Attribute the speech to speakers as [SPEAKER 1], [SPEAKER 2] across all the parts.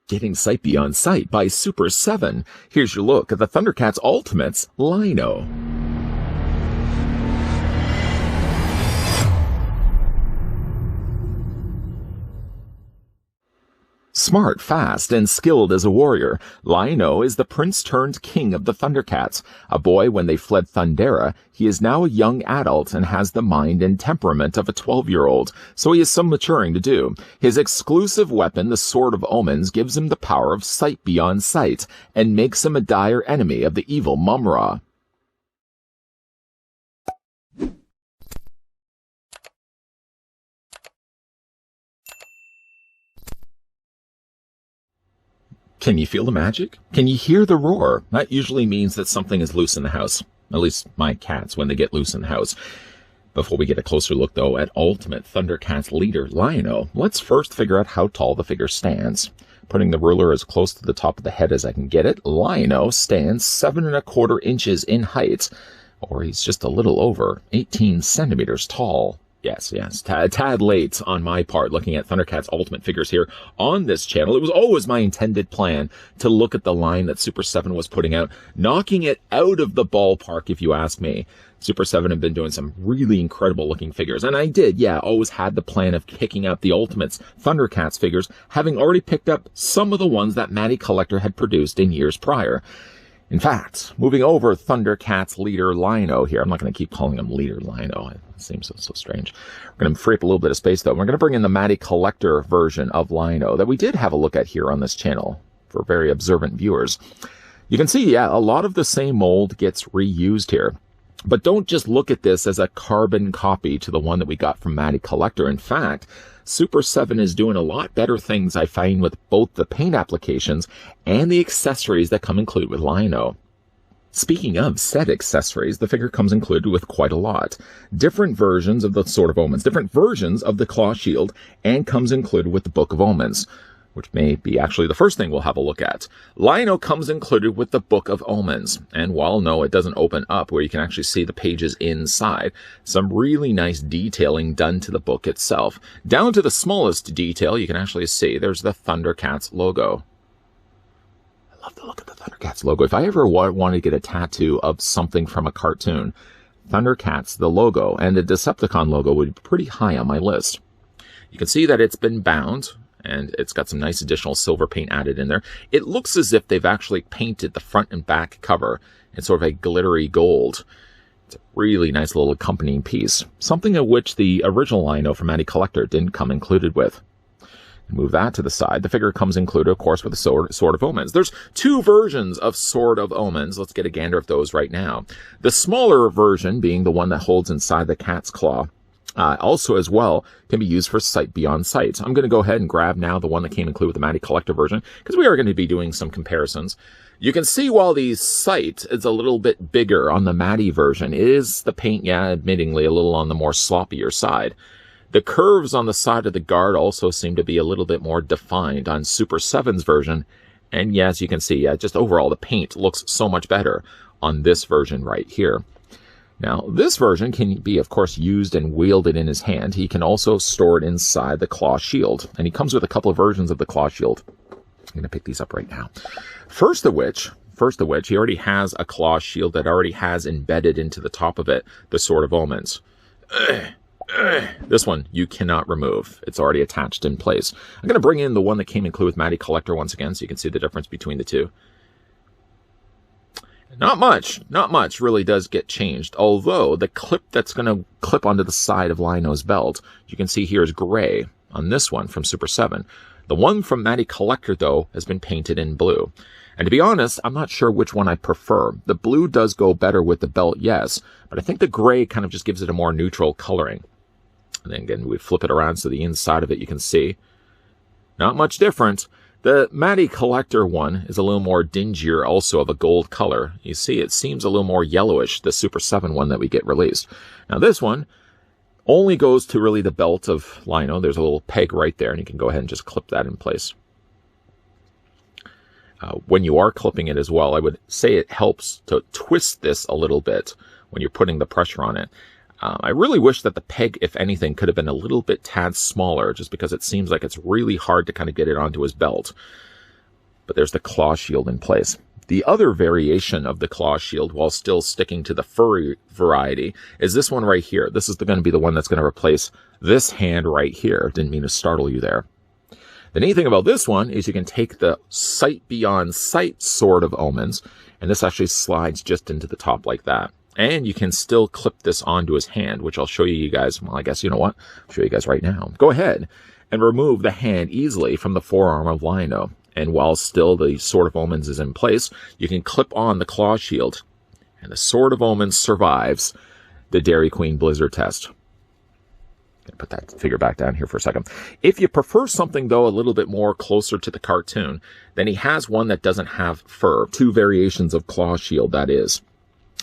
[SPEAKER 1] Getting sight beyond sight by Super7. Here's your look at the Thundercats Ultimates Lino. Smart, fast, and skilled as a warrior, Lino is the prince-turned-king of the Thundercats. A boy when they fled Thundera, he is now a young adult and has the mind and temperament of a 12-year-old, so he has some maturing to do. His exclusive weapon, the Sword of Omens, gives him the power of sight beyond sight, and makes him a dire enemy of the evil Mumm-Ra. Can you feel the magic? Can you hear the roar? That usually means that something is loose in the house. At least my cats when they get loose in the house. Before we get a closer look, though, at Ultimate Thundercats leader Lino, let's first figure out how tall the figure stands. Putting the ruler as close to the top of the head as I can get it, Lino stands 7¼ inches in height, or he's just a little over 18 centimeters tall. Yes, tad late on my part looking at Thundercats Ultimate figures here on this channel. It was always my intended plan to look at the line that Super7 was putting out, knocking it out of the ballpark, if you ask me. Super7 have been doing some really incredible looking figures, and I did, always had the plan of kicking out the Ultimates Thundercats figures, having already picked up some of the ones that Matty Collector had produced in years prior. In fact, moving over Thundercats leader Lino here. I'm not going to keep calling him leader Lino. It seems so strange. We're going to free up a little bit of space, though. We're going to bring in the Matty Collector version of Lino that we did have a look at here on this channel for very observant viewers. You can see, a lot of the same mold gets reused here. But don't just look at this as a carbon copy to the one that we got from Matty Collector. In fact, Super7 is doing a lot better things, I find, with both the paint applications and the accessories that come included with Lino. Speaking of said accessories, the figure comes included with quite a lot. Different versions of the Sword of Omens, different versions of the Claw Shield, and comes included with the Book of Omens, which may be actually the first thing we'll have a look at. Lino comes included with the Book of Omens, and while no, it doesn't open up where you can actually see the pages inside, some really nice detailing done to the book itself. Down to the smallest detail, you can actually see there's the Thundercats logo. I love the look of the Thundercats logo. If I ever want to get a tattoo of something from a cartoon, Thundercats, the logo, and the Decepticon logo would be pretty high on my list. You can see that it's been bound, and it's got some nice additional silver paint added in there. It looks as if they've actually painted the front and back cover in sort of a glittery gold. It's a really nice little accompanying piece, something of which the original Lino from Matty Collector didn't come included with. Move that to the side. The figure comes included, of course, with the Sword of Omens. There's two versions of Sword of Omens. Let's get a gander of those right now. The smaller version being the one that holds inside the cat's claw. Also, as well, can be used for sight beyond sight. I'm going to go ahead and grab now the one that came included with the Matty Collector version, because we are going to be doing some comparisons. You can see while the sight is a little bit bigger on the Matty version, is the paint, admittingly, a little on the more sloppier side. The curves on the side of the guard also seem to be a little bit more defined on Super7's version. And yes, you can see, just overall, the paint looks so much better on this version right here. Now, this version can be, of course, used and wielded in his hand. He can also store it inside the Claw Shield. And he comes with a couple of versions of the Claw Shield. I'm going to pick these up right now. First of which, he already has a Claw Shield that already has embedded into the top of it the Sword of Omens. This one you cannot remove. It's already attached in place. I'm going to bring in the one that came included with Matty Collector once again so you can see the difference between the two. Not much really does get changed, although the clip that's going to clip onto the side of Lino's belt, you can see here is gray on this one from Super7. The one from Matty Collector, though, has been painted in blue. And to be honest, I'm not sure which one I prefer. The blue does go better with the belt, yes, but I think the gray kind of just gives it a more neutral coloring. And then again, we flip it around so the inside of it you can see. Not much different. The Matty Collector one is a little more dingier, also of a gold color. You see, it seems a little more yellowish, the Super7 one that we get released. Now this one only goes to really the belt of Lino. There's a little peg right there, and you can go ahead and just clip that in place. When you are clipping it as well, I would say it helps to twist this a little bit when you're putting the pressure on it. I really wish that the peg, if anything, could have been a little bit tad smaller, just because it seems like it's really hard to kind of get it onto his belt. but there's the claw shield in place. The other variation of the claw shield, while still sticking to the furry variety, is this one right here. This is going to be the one that's going to replace this hand right here. Didn't mean to startle you there. The neat thing about this one is you can take the sight beyond sight Sword of Omens, and this actually slides just into the top like that. And you can still clip this onto his hand, which I'll show you guys. Well, I guess you know what? I'll show you guys right now. Go ahead and remove the hand easily from the forearm of Lino. And while still the Sword of Omens is in place, you can clip on the claw shield. And the Sword of Omens survives the Dairy Queen Blizzard test. Put that figure back down here for a second. If you prefer something, though, a little bit more closer to the cartoon, then he has one that doesn't have fur. 2 variations of claw shield, that is.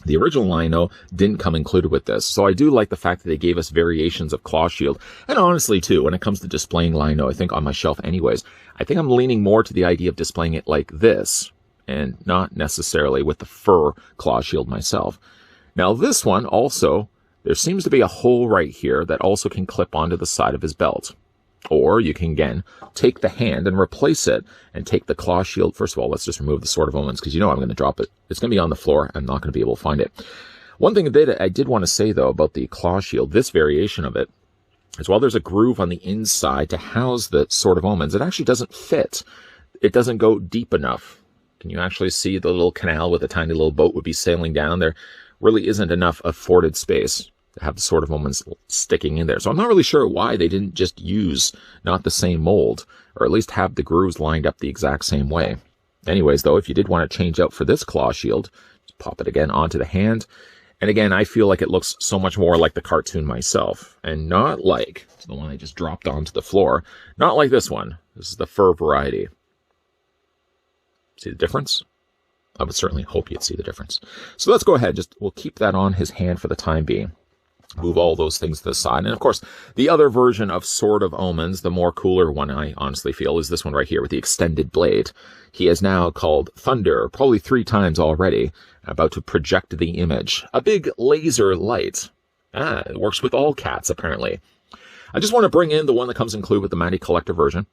[SPEAKER 1] The original Lino didn't come included with this, so I do like the fact that they gave us variations of claw shield. And honestly, too, when it comes to displaying Lino, I think on my shelf anyways, I think I'm leaning more to the idea of displaying it like this, and not necessarily with the fur claw shield myself. Now, this one also, there seems to be a hole right here that also can clip onto the side of his belt. Or you can, again, take the hand and replace it and take the claw shield. First of all, let's just remove the Sword of Omens because you know I'm going to drop it. It's going to be on the floor. I'm not going to be able to find it. One thing that I did want to say, though, about the claw shield, this variation of it, is while there's a groove on the inside to house the Sword of Omens, it actually doesn't fit. It doesn't go deep enough. Can you actually see the little canal with a tiny little boat would be sailing down? There really isn't enough afforded space to have the Sword of Omens sticking in there. So I'm not really sure why they didn't just use not the same mold, or at least have the grooves lined up the exact same way. Anyways, though, if you did want to change out for this claw shield, just pop it again onto the hand. And again, I feel like it looks so much more like the cartoon myself, and not like the one I just dropped onto the floor. Not like this one. This is the fur variety. See the difference? I would certainly hope you'd see the difference. So let's go ahead. We'll keep that on his hand for the time being. Move all those things to the side. And of course, the other version of Sword of Omens, the more cooler one, I honestly feel, is this one right here with the extended blade. He is now called Thunder, probably 3 times already, about to project the image. A big laser light. It works with all cats, apparently. I just want to bring in the one that comes included with the Mighty Collector version,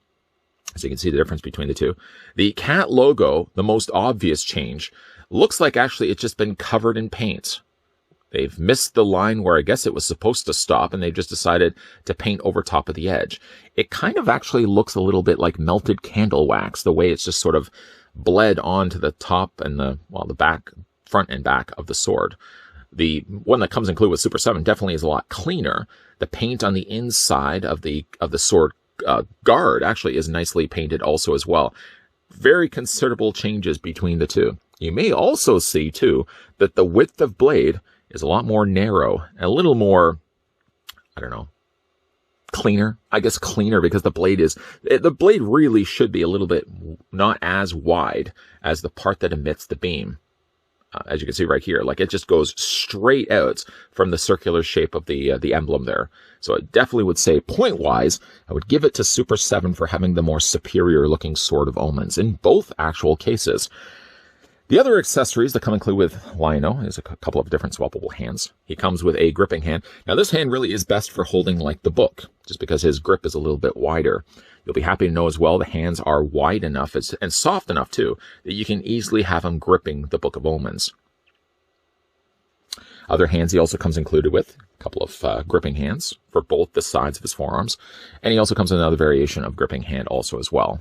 [SPEAKER 1] so you can see the difference between the two. The cat logo, the most obvious change, looks like actually it's just been covered in paint. They've missed the line where I guess it was supposed to stop, and they've just decided to paint over top of the edge. It kind of actually looks a little bit like melted candle wax, the way it's just sort of bled onto the top and the back, front and back of the sword. The one that comes included with Super 7 definitely is a lot cleaner. The paint on the inside of the sword guard actually is nicely painted also as well. Very considerable changes between the two. You may also see, too, that the width of blade is a lot more narrow, a little more, I don't know, cleaner. I guess cleaner because the blade really should be a little bit not as wide as the part that emits the beam. As you can see right here, like it just goes straight out from the circular shape of the emblem there. So I definitely would say, point-wise, I would give it to Super 7 for having the more superior-looking Sword of Omens in both actual cases. The other accessories that come included with Lino is a couple of different swappable hands. He comes with a gripping hand. Now, this hand really is best for holding like the book, just because his grip is a little bit wider. You'll be happy to know as well the hands are wide enough and soft enough, too, that you can easily have him gripping the Book of Omens. Other hands he also comes included with, a couple of gripping hands for both the sides of his forearms. And he also comes with another variation of gripping hand also as well.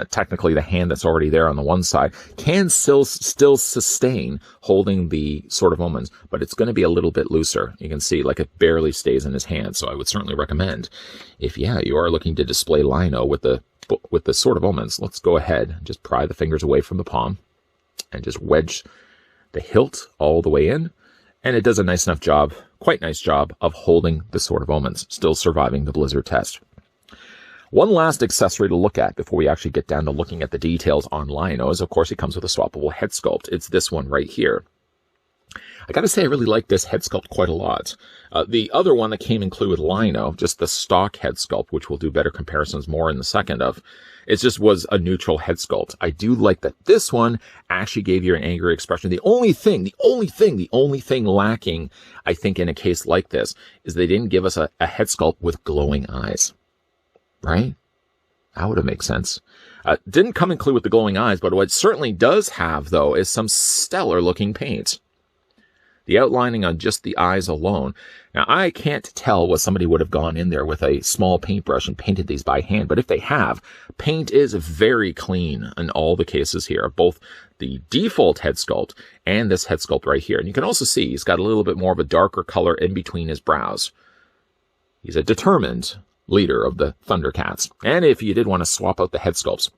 [SPEAKER 1] Technically, the hand that's already there on the one side can still sustain holding the Sword of Omens, but it's going to be a little bit looser. You can see, like, it barely stays in his hand, so I would certainly recommend, if, you are looking to display Lino with the Sword of Omens, let's go ahead and just pry the fingers away from the palm and just wedge the hilt all the way in, and it does a nice enough job, quite nice job, of holding the Sword of Omens, still surviving the Blizzard test. One last accessory to look at before we actually get down to looking at the details on Lino is, of course, it comes with a swappable head sculpt. It's this one right here. I gotta say, I really like this head sculpt quite a lot. The other one that came included with Lino, just the stock head sculpt, which we'll do better comparisons more in the second of, it just was a neutral head sculpt. I do like that this one actually gave you an angry expression. The only thing lacking, I think, in a case like this is they didn't give us a head sculpt with glowing eyes. Right? That would have made sense. Didn't come include with the glowing eyes, but what it certainly does have, though, is some stellar-looking paint. The outlining on just the eyes alone. Now, I can't tell what somebody would have gone in there with a small paintbrush and painted these by hand, but if they have, paint is very clean in all the cases here, both the default head sculpt and this head sculpt right here. And you can also see he's got a little bit more of a darker color in between his brows. He's a determined leader of the Thundercats. And if you did want to swap out the head sculpts,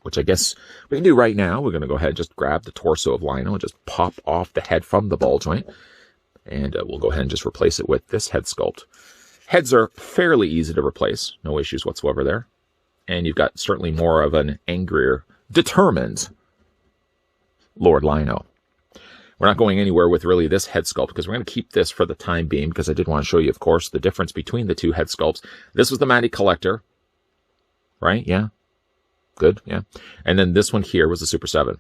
[SPEAKER 1] which I guess we can do right now, we're going to go ahead and just grab the torso of Lion-O and just pop off the head from the ball joint. And we'll go ahead and just replace it with this head sculpt. Heads are fairly easy to replace. No issues whatsoever there. And you've got certainly more of an angrier, determined Lord Lion-O. We're not going anywhere with really this head sculpt because we're going to keep this for the time being because I did want to show you, of course, the difference between the two head sculpts. This was the Matty Collector, right? Yeah. Good, yeah. And then this one here was the Super 7.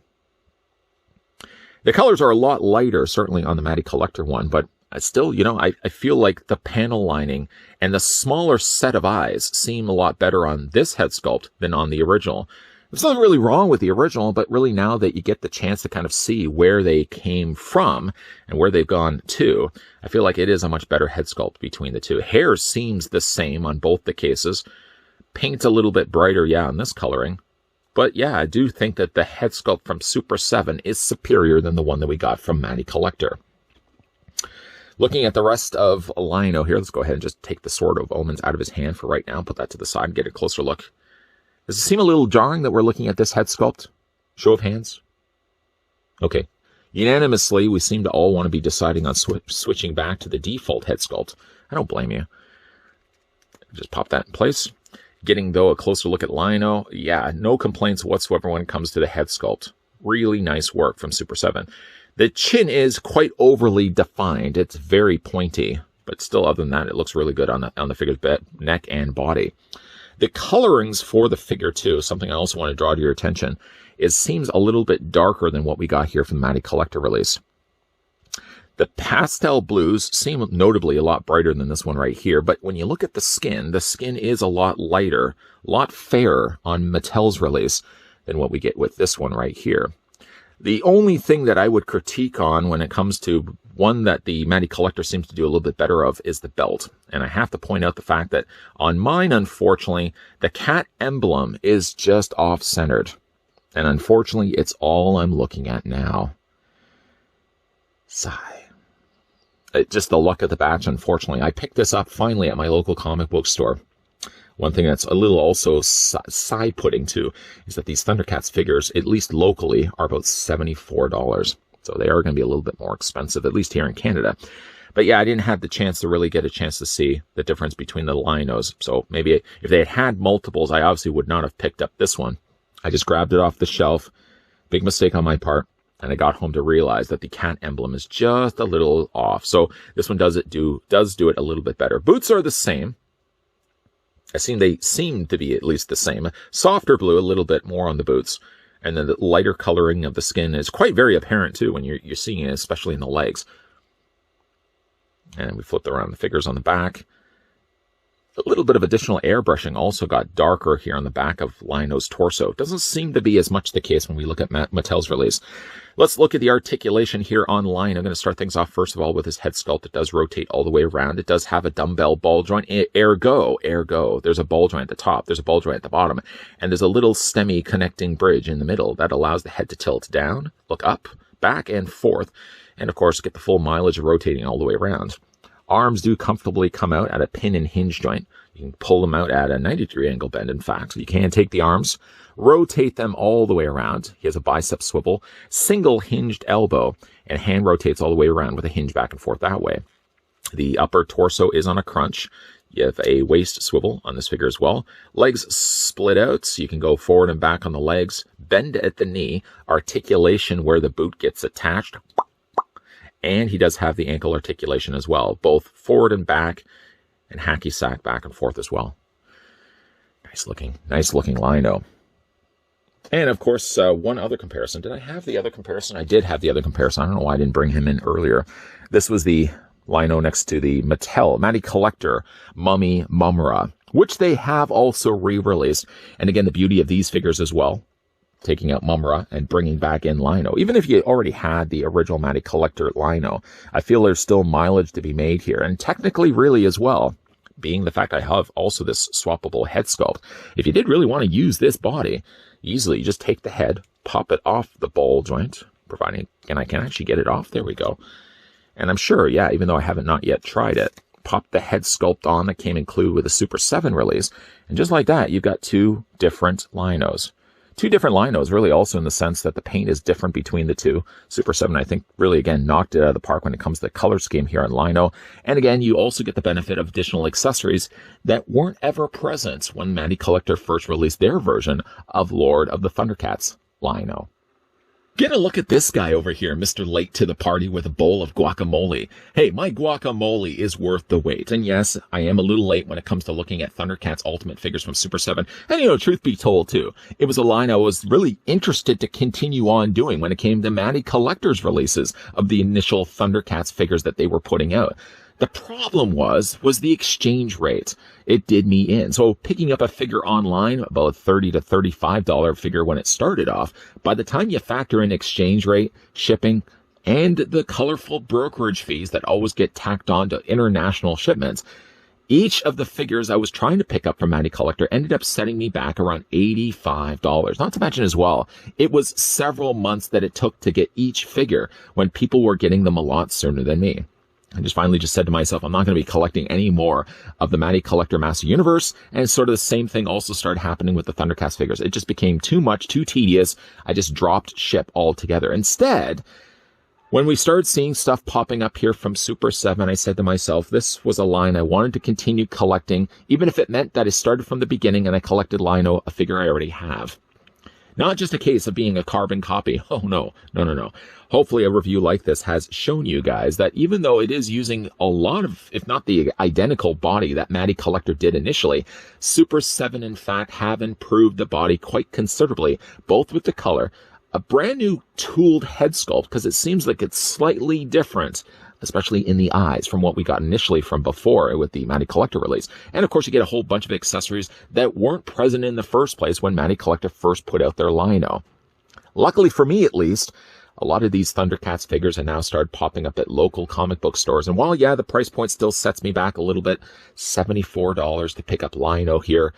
[SPEAKER 1] The colors are a lot lighter, certainly on the Matty Collector one, but still, you know, I feel like the panel lining and the smaller set of eyes seem a lot better on this head sculpt than on the original. There's nothing really wrong with the original, but really now that you get the chance to kind of see where they came from and where they've gone to, I feel like it is a much better head sculpt between the two. Hair seems the same on both the cases. Paint's a little bit brighter, yeah, on this coloring. But yeah, I do think that the head sculpt from Super 7 is superior than the one that we got from Matty Collector. Looking at the rest of Lion-O here, let's go ahead and just take the Sword of Omens out of his hand for right now, put that to the side and get a closer look. Does it seem a little jarring that we're looking at this head sculpt? Show of hands? Okay. Unanimously, we seem to all want to be deciding on switching back to the default head sculpt. I don't blame you. Just pop that in place. Getting, though, a closer look at Lion-O, yeah, no complaints whatsoever when it comes to the head sculpt. Really nice work from Super 7. The chin is quite overly defined. It's very pointy, but still, other than that, it looks really good on the figure's neck and body. The colorings for the figure, too, something I also want to draw to your attention, seems a little bit darker than what we got here from the Matty Collector release. The pastel blues seem notably a lot brighter than this one right here, but when you look at the skin is a lot lighter, a lot fairer on Mattel's release than what we get with this one right here. The only thing that I would critique on when it comes to one that the Matty Collector seems to do a little bit better of is the belt. And I have to point out the fact that on mine, unfortunately, the cat emblem is just off-centered. And unfortunately, it's all I'm looking at now. Sigh. Just the luck of the batch, unfortunately. I picked this up finally at my local comic book store. One thing that's a little also side-putting too is that these Thundercats figures, at least locally, are about $74. So they are going to be a little bit more expensive, at least here in Canada. But yeah, I didn't have the chance to really get a chance to see the difference between the Lion-Os. So maybe if they had multiples, I obviously would not have picked up this one. I just grabbed it off the shelf. Big mistake on my part. And I got home to realize that the cat emblem is just a little off. So this one does do it a little bit better. Boots are the same. They seem to be at least the same. Softer blue, a little bit more on the boots. And then the lighter coloring of the skin is quite very apparent too when you're seeing it, especially in the legs. And we flipped around the figures on the back. A little bit of additional airbrushing also got darker here on the back of Lion-O's torso. Doesn't seem to be as much the case when we look at Mattel's release. Let's look at the articulation here on Lion. I'm going to start things off, first of all, with his head sculpt. It does rotate all the way around. It does have a dumbbell ball joint. Ergo, there's a ball joint at the top. There's a ball joint at the bottom. And there's a little STEMI connecting bridge in the middle that allows the head to tilt down, look up, back, and forth. And, of course, get the full mileage of rotating all the way around. Arms do comfortably come out at a pin and hinge joint. You can pull them out at a 90-degree angle bend, in fact. So you can take the arms, rotate them all the way around. He has a bicep swivel, single hinged elbow, and hand rotates all the way around with a hinge back and forth that way. The upper torso is on a crunch. You have a waist swivel on this figure as well. Legs split out, so you can go forward and back on the legs. Bend at the knee. Articulation where the boot gets attached. And he does have the ankle articulation as well, both forward and back, and hacky sack back and forth as well. Nice looking Lion-O. And of course, one other comparison. Did I have the other comparison? I did have the other comparison. I don't know why I didn't bring him in earlier. This was the lino next to the Mattel Matty Collector Mummy Mumm-Ra, which they have also re-released. And again, the beauty of these figures as well, taking out Mumm-Ra and bringing back in lino. Even if you already had the original Matty Collector lino, I feel there's still mileage to be made here. And technically really as well, being the fact I have also this swappable head sculpt. If you did really want to use this body, easily you just take the head, pop it off the ball joint, providing, and I can actually get it off. There we go. And I'm sure, yeah, even though I haven't not yet tried it, pop the head sculpt on that came included with the Super 7 release. And just like that, you've got two different linos. Two different linos, really, also in the sense that the paint is different between the two. Super 7, I think, really, again, knocked it out of the park when it comes to the color scheme here on lino. And again, you also get the benefit of additional accessories that weren't ever present when Matty Collector first released their version of Lord of the Thundercats lino. Get a look at this guy over here, Mr. Late to the Party with a bowl of guacamole. Hey, my guacamole is worth the wait. And yes, I am a little late when it comes to looking at Thundercats Ultimate figures from Super 7. And you know, truth be told too, it was a line I was really interested to continue on doing when it came to Matty Collector's releases of the initial Thundercats figures that they were putting out. The problem was the exchange rate. It did me in. So picking up a figure online, about a $30 to $35 figure when it started off, by the time you factor in exchange rate, shipping, and the colorful brokerage fees that always get tacked on to international shipments, each of the figures I was trying to pick up from Matty Collector ended up setting me back around $85. Not to mention as well, it was several months that it took to get each figure when people were getting them a lot sooner than me. I just finally just said to myself, I'm not going to be collecting any more of the Matty Collector Master Universe. And sort of the same thing also started happening with the Thundercats figures. It just became too much, too tedious. I just dropped ship altogether. Instead, when we started seeing stuff popping up here from Super 7, I said to myself, this was a line I wanted to continue collecting, even if it meant that I started from the beginning and I collected lino, a figure I already have. Not just a case of being a carbon copy. Oh, no. Hopefully a review like this has shown you guys that even though it is using a lot of, if not the identical body that Matty Collector did initially, Super 7, in fact, have improved the body quite considerably, both with the color, a brand new tooled head sculpt, because it seems like it's slightly different, especially in the eyes from what we got initially from before with the Matty Collector release. And of course, you get a whole bunch of accessories that weren't present in the first place when Matty Collector first put out their lino. Luckily for me, at least, a lot of these Thundercats figures have now started popping up at local comic book stores. And while, yeah, the price point still sets me back a little bit, $74 to pick up lino here,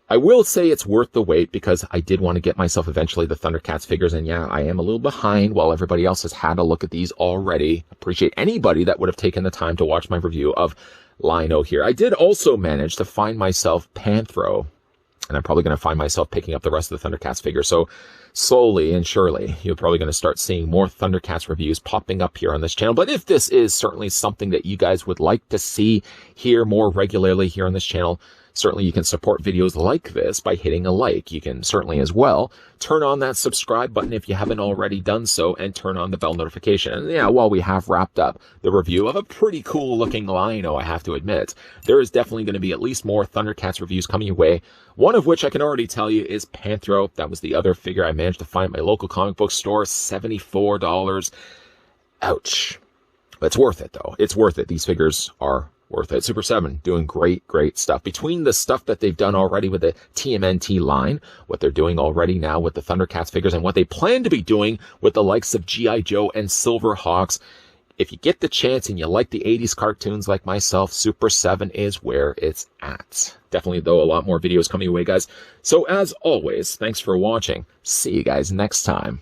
[SPEAKER 1] I will say it's worth the wait because I did want to get myself eventually the Thundercats figures. And yeah, I am a little behind while everybody else has had a look at these already. Appreciate anybody that would have taken the time to watch my review of lino here. I did also manage to find myself Panthro, and I'm probably going to find myself picking up the rest of the Thundercats figures. So slowly and surely, you're probably going to start seeing more Thundercats reviews popping up here on this channel. But if this is certainly something that you guys would like to see here more regularly here on this channel, certainly you can support videos like this by hitting a like. You can certainly as well turn on that subscribe button if you haven't already done so and turn on the bell notification. And yeah, while we have wrapped up the review of a pretty cool looking lino, I have to admit, there is definitely going to be at least more Thundercats reviews coming your way. One of which I can already tell you is Panthro. That was the other figure I managed to find at my local comic book store, $74. Ouch. But it's worth it though. It's worth it. These figures are worth it. Super 7 doing great stuff. Between the stuff that they've done already with the TMNT line, what they're doing already now with the Thundercats figures, and what they plan to be doing with the likes of G.I. Joe and Silverhawks, if you get the chance and you like the 80s cartoons like myself, Super 7 is where it's at. Definitely, though, a lot more videos coming your way, guys. So as always, thanks for watching. See you guys next time.